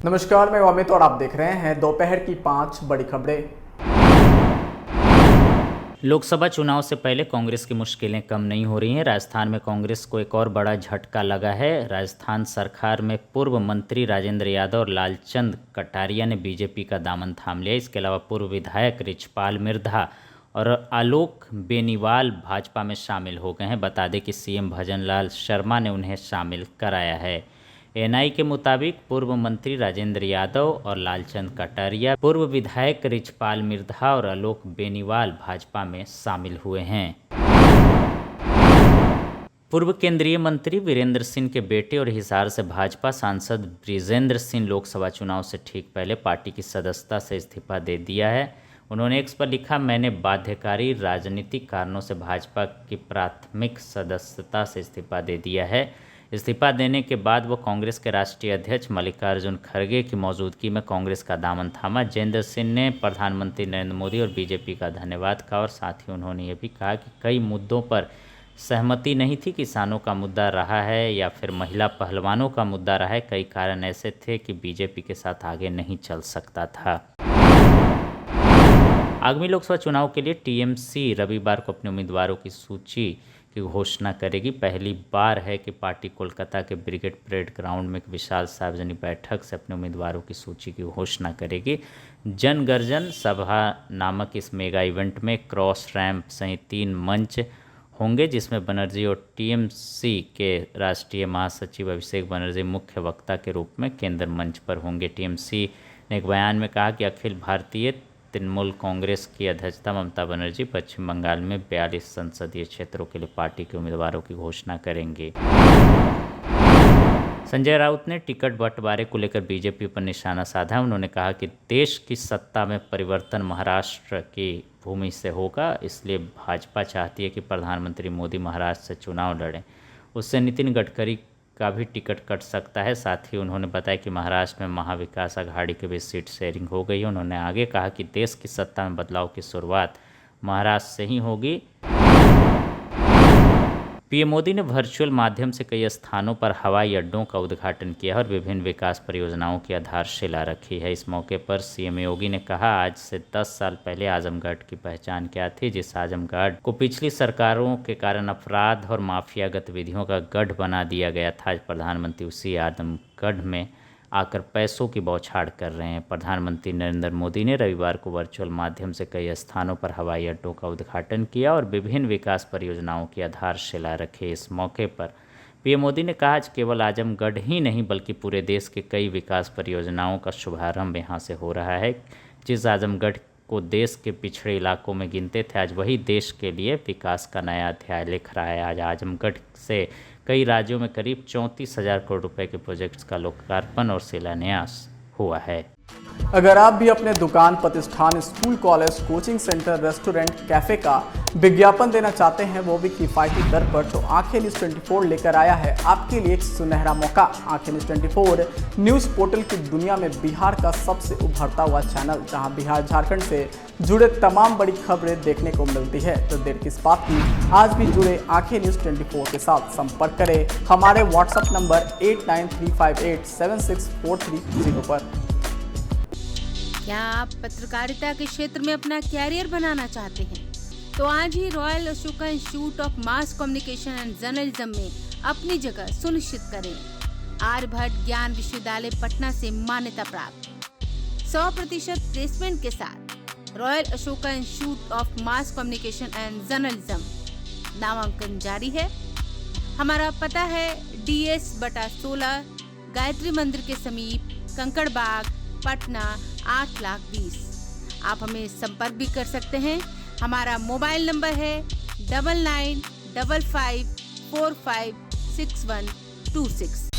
नमस्कार, मैं अमित और आप देख रहे हैं दोपहर की 5 बड़ी खबरें। लोकसभा चुनाव से पहले कांग्रेस की मुश्किलें कम नहीं हो रही हैं। राजस्थान में कांग्रेस को एक और बड़ा झटका लगा है। राजस्थान सरकार में पूर्व मंत्री राजेंद्र यादव और लालचंद कटारिया ने बीजेपी का दामन थाम लिया। इसके अलावा पूर्व विधायक रिछपाल मिर्धा और आलोक बेनीवाल भाजपा में शामिल हो गए हैं। बता दें कि सीएम भजनलाल शर्मा ने उन्हें शामिल कराया है। एनआई के मुताबिक पूर्व मंत्री राजेंद्र यादव और लालचंद कटारिया, पूर्व विधायक रिछपाल मिर्धा और आलोक बेनीवाल भाजपा में शामिल हुए हैं। पूर्व केंद्रीय मंत्री वीरेंद्र सिंह के बेटे और हिसार से भाजपा सांसद ब्रिजेंद्र सिंह लोकसभा चुनाव से ठीक पहले पार्टी की सदस्यता से इस्तीफा दे दिया है। उन्होंने एक्स पर लिखा, मैंने बाध्यकारी राजनीतिक कारणों से भाजपा की प्राथमिक सदस्यता से इस्तीफा दे दिया है। इस्तीफा देने के बाद वो कांग्रेस के राष्ट्रीय अध्यक्ष मल्लिकार्जुन खड़गे की मौजूदगी में कांग्रेस का दामन थामा। जितेंद्र सिंह ने प्रधानमंत्री नरेंद्र मोदी और बीजेपी का धन्यवाद कहा और साथ ही उन्होंने ये भी कहा कि कई मुद्दों पर सहमति नहीं थी। किसानों का मुद्दा रहा है या फिर महिला पहलवानों का मुद्दा रहा है, कई कारण ऐसे थे कि बीजेपी के साथ आगे नहीं चल सकता था। आगामी लोकसभा चुनाव के लिए टीएमसी रविवार को अपने उम्मीदवारों की सूची की घोषणा करेगी। पहली बार है कि पार्टी कोलकाता के ब्रिगेड परेड ग्राउंड में एक विशाल सार्वजनिक बैठक से अपने उम्मीदवारों की सूची की घोषणा करेगी। जनगर्जन सभा नामक इस मेगा इवेंट में क्रॉस रैंप सहित 3 मंच होंगे, जिसमें बनर्जी और टीएमसी के राष्ट्रीय महासचिव अभिषेक बनर्जी मुख्य वक्ता के रूप में केंद्र मंच पर होंगे। टीएमसी ने एक बयान में कहा कि अखिल भारतीय तृणमूल कांग्रेस की अध्यक्षता ममता बनर्जी पश्चिम बंगाल में 42 संसदीय क्षेत्रों के लिए पार्टी के उम्मीदवारों की घोषणा करेंगे। संजय राउत ने टिकट बंटवारे को लेकर बीजेपी पर निशाना साधा। उन्होंने कहा कि देश की सत्ता में परिवर्तन महाराष्ट्र की भूमि से होगा, इसलिए भाजपा चाहती है कि प्रधानमंत्री मोदी महाराष्ट्र से चुनाव लड़ें। उससे नितिन गडकरी का भी टिकट कट सकता है। साथ ही उन्होंने बताया कि महाराष्ट्र में महाविकास अघाड़ी के बीच सीट शेयरिंग हो गई है। उन्होंने आगे कहा कि देश की सत्ता में बदलाव की शुरुआत महाराष्ट्र से ही होगी। पीएम मोदी ने वर्चुअल माध्यम से कई स्थानों पर हवाई अड्डों का उद्घाटन किया और विभिन्न विकास परियोजनाओं की आधारशिला रखी है। इस मौके पर सीएम योगी ने कहा, आज से 10 साल पहले आजमगढ़ की पहचान क्या थी। जिस आजमगढ़ को पिछली सरकारों के कारण अपराध और माफिया गतिविधियों का गढ़ बना दिया गया था, आज प्रधानमंत्री उसी आजमगढ़ में आकर पैसों की बौछार कर रहे हैं। प्रधानमंत्री नरेंद्र मोदी ने रविवार को वर्चुअल माध्यम से कई स्थानों पर हवाई अड्डों का उद्घाटन किया और विभिन्न विकास परियोजनाओं की आधारशिला रखे। इस मौके पर पीएम मोदी ने कहा, आज केवल आजमगढ़ ही नहीं बल्कि पूरे देश के कई विकास परियोजनाओं का शुभारंभ यहाँ से हो रहा है। जिस आजमगढ़ को देश के पिछड़े इलाकों में गिनते थे, आज वही देश के लिए विकास का नया अध्याय लिख रहा है। आज आजमगढ़ से कई राज्यों में करीब 34,000 करोड़ रुपए के प्रोजेक्ट्स का लोकार्पण और शिलान्यास हुआ है। अगर आप भी अपने दुकान, प्रतिष्ठान, school, college, coaching centre, restaurant, cafe का विज्ञापन देना चाहते हैं, वो भी किफ़ायती दर पर, तो आंखें न्यूज़ 24 लेकर आया है आपके लिए एक सुनहरा मौका। आंखें न्यूज़ 24 न्यूज़ पोर्टल की दुनिया में बिहार का सबसे उभरता हुआ चैनल, जहां बिहार झारखंड से जुड़े तमाम बड़ी खबरें देखने को मिलती है। तो देर किस बात की, आज भी जुड़े आंखें न्यूज़ 24 के साथ। संपर्क करें हमारे व्हाट्सएप नंबर 8935876430 पर। क्या आप पत्रकारिता के क्षेत्र में अपना कैरियर बनाना चाहते हैं? तो आज ही Royal Ashoka Institute of Mass Communication and Journalism में अपनी जगह सुनिश्चित करें। आर्यभट्ट ज्ञान विश्वविद्यालय पटना से मान्यता प्राप्त 100% प्लेसमेंट के साथ royal Ashoka Institute of Mass Communication and journalism नामांकन जारी है। हमारा पता है DS/16 गायत्री मंदिर के समीप, कंकड़ बाग, पटना 8,20,000। आप हमें संपर्क भी कर सकते हैं। हमारा मोबाइल नंबर है 9955456126।